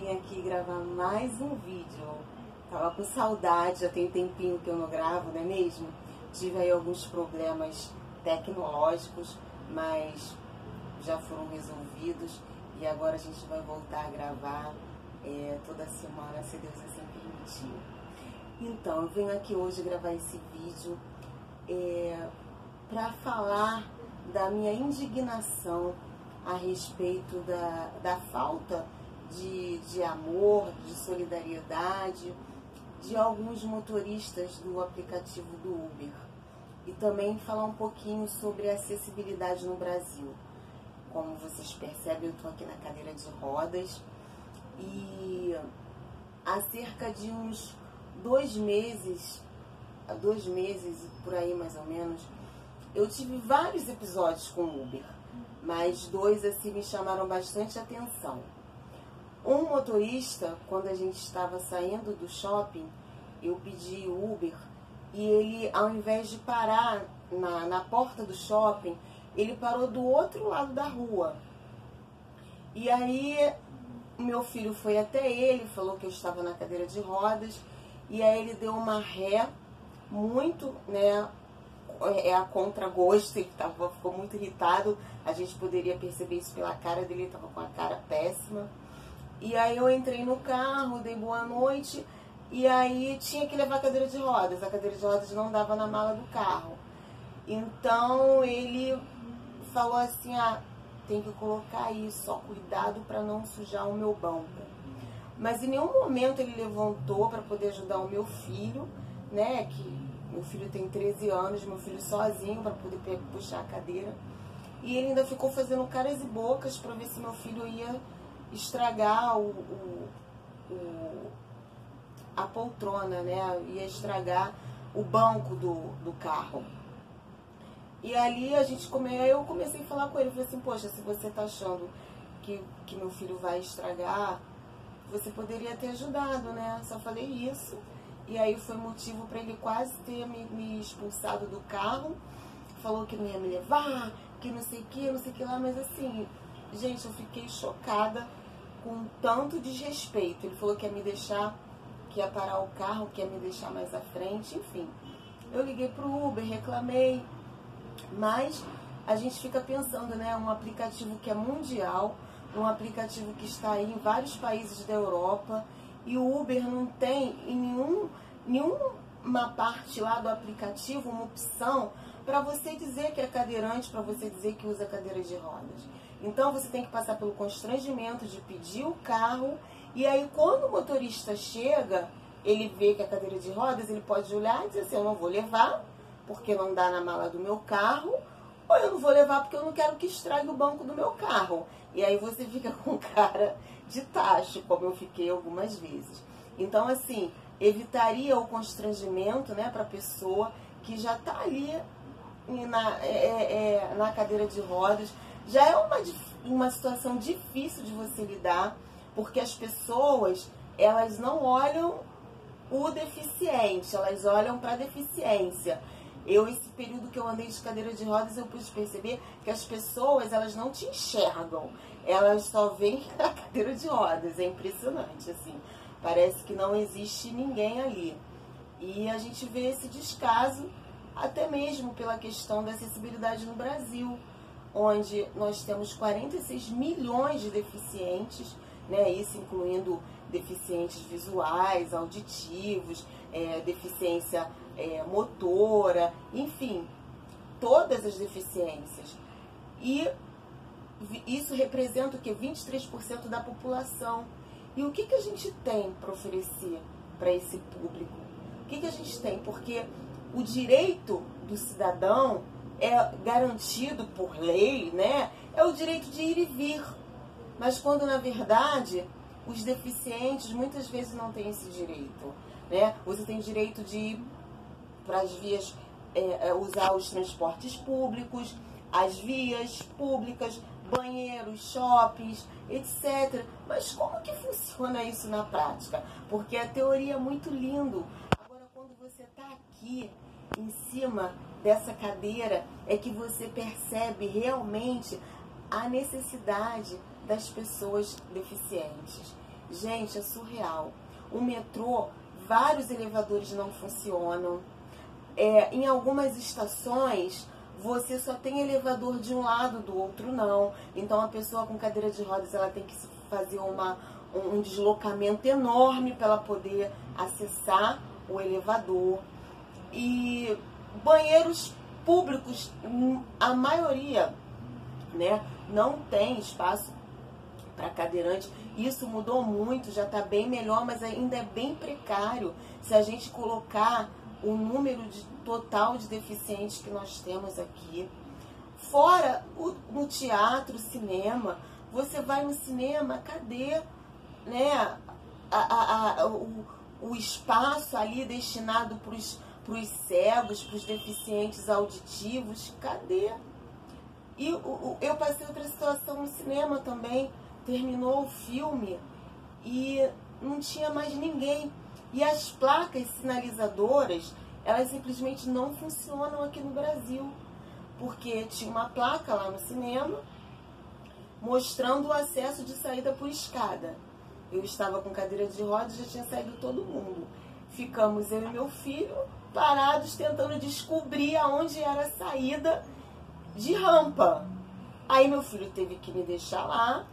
vim aqui gravar mais um vídeo. Tava com saudade, já tem tempinho que eu não gravo, não é mesmo? Tive aí alguns problemas tecnológicos, mas já foram resolvidos e agora a gente vai voltar a gravar toda semana, se Deus assim permitir. Então, eu venho aqui hoje gravar esse vídeo para falar da minha indignação a respeito da falta de amor, de solidariedade de alguns motoristas do aplicativo do Uber. E também falar um pouquinho sobre a acessibilidade no Brasil. Como vocês percebem, eu estou aqui na cadeira de rodas e há cerca de uns 2 meses por aí mais ou menos, eu tive vários episódios com o Uber, mas 2 assim me chamaram bastante atenção. Um motorista, quando a gente estava saindo do shopping, eu pedi o Uber e ele, ao invés de parar na porta do shopping, ele parou do outro lado da rua. E aí, meu filho foi até ele, falou que eu estava na cadeira de rodas, e aí ele deu uma ré muito, a contragosto, ele ficou muito irritado, a gente poderia perceber isso pela cara dele, ele estava com a cara péssima. E aí eu entrei no carro, dei boa noite, e aí tinha que levar a cadeira de rodas não dava na mala do carro. Então ele falou assim, tem que colocar aí, só cuidado para não sujar o meu banco. Mas em nenhum momento ele levantou para poder ajudar o meu filho, que meu filho tem 13 anos, meu filho sozinho para poder puxar a cadeira. E ele ainda ficou fazendo caras e bocas para ver se meu filho ia estragar a poltrona, ia estragar o banco do carro. E ali eu comecei a falar com ele, falei assim, poxa, se você tá achando que meu filho vai estragar, você poderia ter ajudado, Só falei isso. E aí foi motivo para ele quase ter me expulsado do carro. Falou que não ia me levar, que não sei o que lá, mas assim, gente, eu fiquei chocada com tanto desrespeito. Ele falou que ia me deixar, que ia parar o carro, que ia me deixar mais à frente, enfim. Eu liguei pro Uber, reclamei, mas a gente fica pensando, um aplicativo que é mundial, um aplicativo que está aí em vários países da Europa, e o Uber não tem em nenhuma parte lá do aplicativo uma opção para você dizer que é cadeirante, para você dizer que usa cadeira de rodas. Então você tem que passar pelo constrangimento de pedir o carro, e aí quando o motorista chega, ele vê que é cadeira de rodas, ele pode olhar e dizer assim, eu não vou levar, porque não dá na mala do meu carro, ou eu não vou levar porque eu não quero que estrague o banco do meu carro. E aí você fica com cara de tacho, como eu fiquei algumas vezes. Então, assim, evitaria o constrangimento, para a pessoa que já está ali na cadeira de rodas. Já é uma situação difícil de você lidar, porque as pessoas, elas não olham o deficiente, elas olham para a deficiência. Esse período que eu andei de cadeira de rodas, eu pude perceber que as pessoas, elas não te enxergam, elas só veem a cadeira de rodas. É impressionante, assim, parece que não existe ninguém ali. E a gente vê esse descaso até mesmo pela questão da acessibilidade no Brasil, onde nós temos 46 milhões de deficientes, isso incluindo deficientes visuais, auditivos, deficiência motora, enfim, todas as deficiências. E isso representa o quê? 23% da população. E o que a gente tem para oferecer para esse público? O que a gente tem? Porque o direito do cidadão é garantido por lei, é o direito de ir e vir. Mas quando, na verdade, os deficientes muitas vezes não têm esse direito, Você tem o direito de ir para as vias, usar os transportes públicos, as vias públicas, banheiros, shoppings, etc. Mas como que funciona isso na prática? Porque a teoria é muito lindo. Agora, quando você está aqui, em cima dessa cadeira, é que você percebe realmente a necessidade das pessoas deficientes. Gente, é surreal. O metrô, vários elevadores não funcionam. Em algumas estações, você só tem elevador de um lado, do outro não. Então, a pessoa com cadeira de rodas, ela tem que fazer um deslocamento enorme para ela poder acessar o elevador. E banheiros públicos, a maioria, né, não tem espaço para cadeirante. Isso mudou muito, já está bem melhor, mas ainda é bem precário se a gente colocar o número total de deficientes que nós temos aqui. Fora no teatro, cinema, você vai no cinema, cadê, né, o espaço ali destinado para os cegos, para os deficientes auditivos? Cadê? E eu passei outra situação no cinema também. Terminou o filme e não tinha mais ninguém. E as placas sinalizadoras, elas simplesmente não funcionam aqui no Brasil. Porque tinha uma placa lá no cinema mostrando o acesso de saída por escada. Eu estava com cadeira de rodas, já tinha saído todo mundo. Ficamos eu e meu filho parados tentando descobrir aonde era a saída de rampa. Aí meu filho teve que me deixar lá,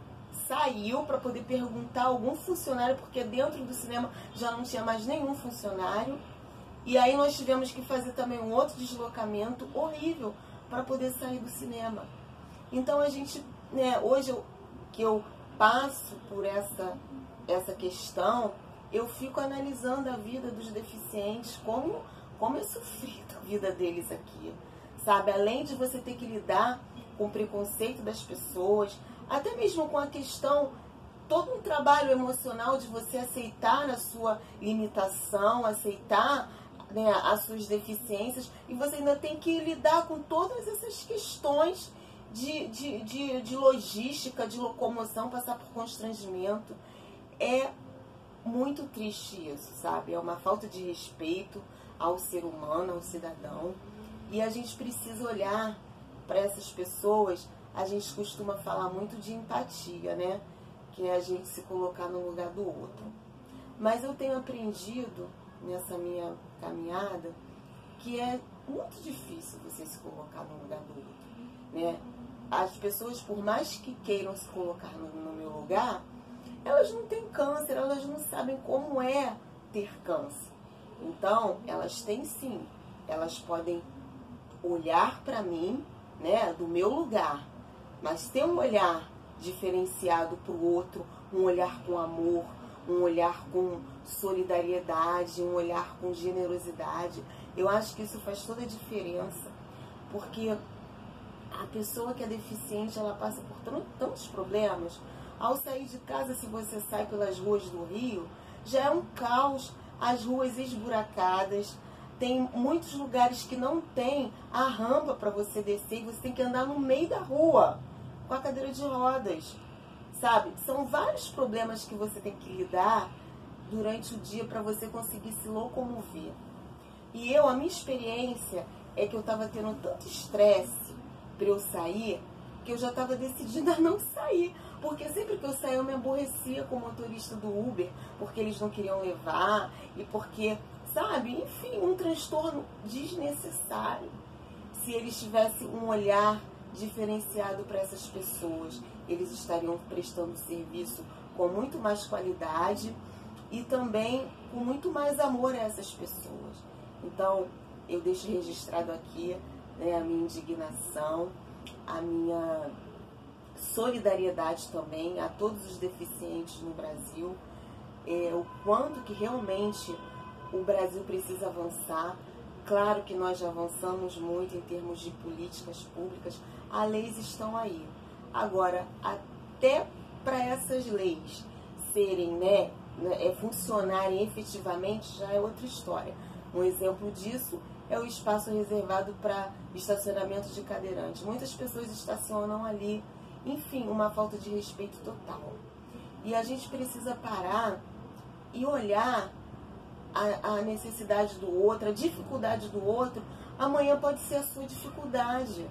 saiu para poder perguntar a algum funcionário, porque dentro do cinema já não tinha mais nenhum funcionário. E aí nós tivemos que fazer também um outro deslocamento horrível para poder sair do cinema. Então a gente, né, hoje que eu passo por essa questão, eu fico analisando a vida dos deficientes, como eu sofri a vida deles aqui, sabe? Além de você ter que lidar com o preconceito das pessoas, até mesmo com a questão, todo um trabalho emocional de você aceitar a sua limitação, aceitar, né, as suas deficiências, e você ainda tem que lidar com todas essas questões de logística, de locomoção, passar por constrangimento. É muito triste isso, sabe? É uma falta de respeito ao ser humano, ao cidadão. E a gente precisa olhar para essas pessoas. A gente costuma falar muito de empatia, né? Que é a gente se colocar no lugar do outro. Mas eu tenho aprendido nessa minha caminhada que é muito difícil você se colocar no lugar do outro, né? As pessoas, por mais que queiram se colocar no meu lugar, elas não têm câncer, elas não sabem como é ter câncer. Então, elas têm sim, elas podem olhar para mim, né, do meu lugar, mas ter um olhar diferenciado para o outro, um olhar com amor, um olhar com solidariedade, um olhar com generosidade. Eu acho que isso faz toda a diferença, porque a pessoa que é deficiente, ela passa por tantos problemas. Ao sair de casa, se você sai pelas ruas do Rio, já é um caos, as ruas esburacadas, tem muitos lugares que não tem a rampa para você descer e você tem que andar no meio da rua com a cadeira de rodas, sabe? São vários problemas que você tem que lidar durante o dia para você conseguir se locomover. E a minha experiência é que eu estava tendo tanto estresse para eu sair, que eu já estava decidida a não sair. Porque sempre que eu saía eu me aborrecia com o motorista do Uber, porque eles não queriam levar, e porque, sabe, enfim, um transtorno desnecessário. Se eles tivessem um olhar diferenciado para essas pessoas, eles estariam prestando serviço com muito mais qualidade e também com muito mais amor a essas pessoas. Então, eu deixo registrado aqui, né, a minha indignação, a minha solidariedade também a todos os deficientes no Brasil, o quanto que realmente o Brasil precisa avançar. Claro que nós já avançamos muito em termos de políticas públicas, as leis estão aí. Agora, até para essas leis serem, funcionarem efetivamente, já é outra história. Um exemplo disso é o espaço reservado para estacionamento de cadeirantes. Muitas pessoas estacionam ali, enfim, uma falta de respeito total. E a gente precisa parar e olhar a necessidade do outro, a dificuldade do outro. Amanhã pode ser a sua dificuldade.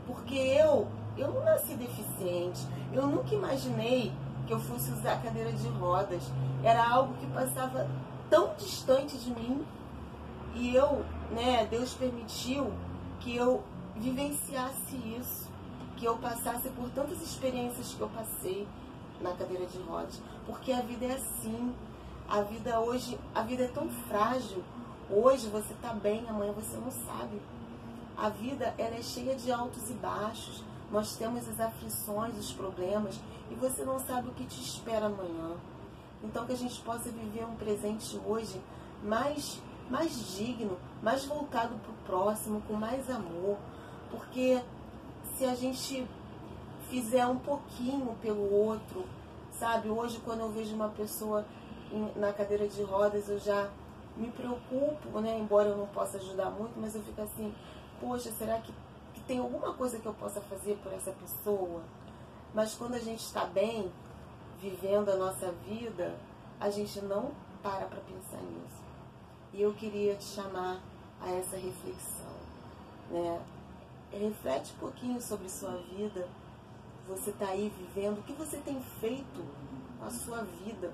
Porque eu não nasci deficiente. Eu nunca imaginei que eu fosse usar a cadeira de rodas. Era algo que passava tão distante de mim e eu, Deus permitiu que eu vivenciasse isso, que eu passasse por tantas experiências que eu passei na cadeira de rodas, porque a vida é assim. A vida hoje, a vida é tão frágil. Hoje você está bem, amanhã você não sabe. A vida, ela é cheia de altos e baixos. Nós temos as aflições, os problemas, e você não sabe o que te espera amanhã. Então que a gente possa viver um presente hoje mais digno, mais voltado para o próximo, com mais amor. Porque se a gente fizer um pouquinho pelo outro, sabe? Hoje, quando eu vejo uma pessoa na cadeira de rodas, eu já me preocupo, embora eu não possa ajudar muito, mas eu fico assim, poxa, será que tem alguma coisa que eu possa fazer por essa pessoa? Mas quando a gente está bem, vivendo a nossa vida, a gente não para pensar nisso. E eu queria te chamar a essa reflexão, Reflete um pouquinho sobre sua vida. Você está aí vivendo, o que você tem feito com a sua vida?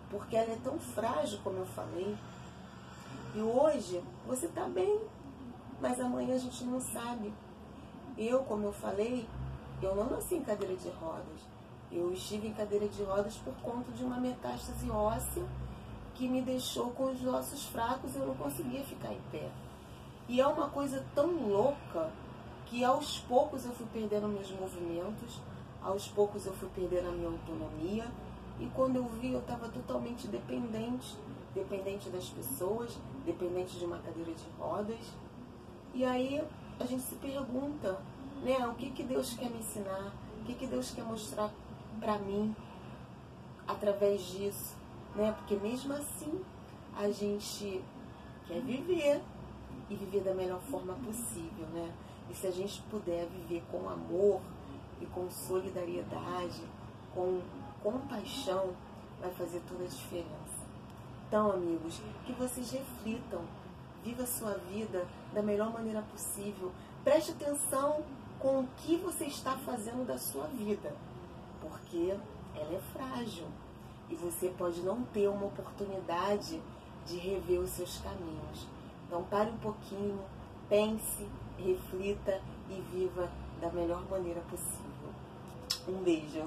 Porque ela é tão frágil, como eu falei. E hoje você está bem, mas amanhã a gente não sabe. Eu, como eu falei, eu não nasci em cadeira de rodas. Eu estive em cadeira de rodas por conta de uma metástase óssea que me deixou com os ossos fracos e eu não conseguia ficar em pé. E é uma coisa tão louca que aos poucos eu fui perdendo meus movimentos, aos poucos eu fui perdendo a minha autonomia, e quando eu vi eu estava totalmente dependente das pessoas, dependente de uma cadeira de rodas. E aí a gente se pergunta, o que Deus quer me ensinar, o que Deus quer mostrar para mim através disso, porque mesmo assim a gente quer viver e viver da melhor forma possível, E se a gente puder viver com amor e com solidariedade, com compaixão, vai fazer toda a diferença. Então, amigos, que vocês reflitam, viva a sua vida da melhor maneira possível. Preste atenção com o que você está fazendo da sua vida, porque ela é frágil e você pode não ter uma oportunidade de rever os seus caminhos. Então, pare um pouquinho, pense, reflita e viva da melhor maneira possível. Um beijo.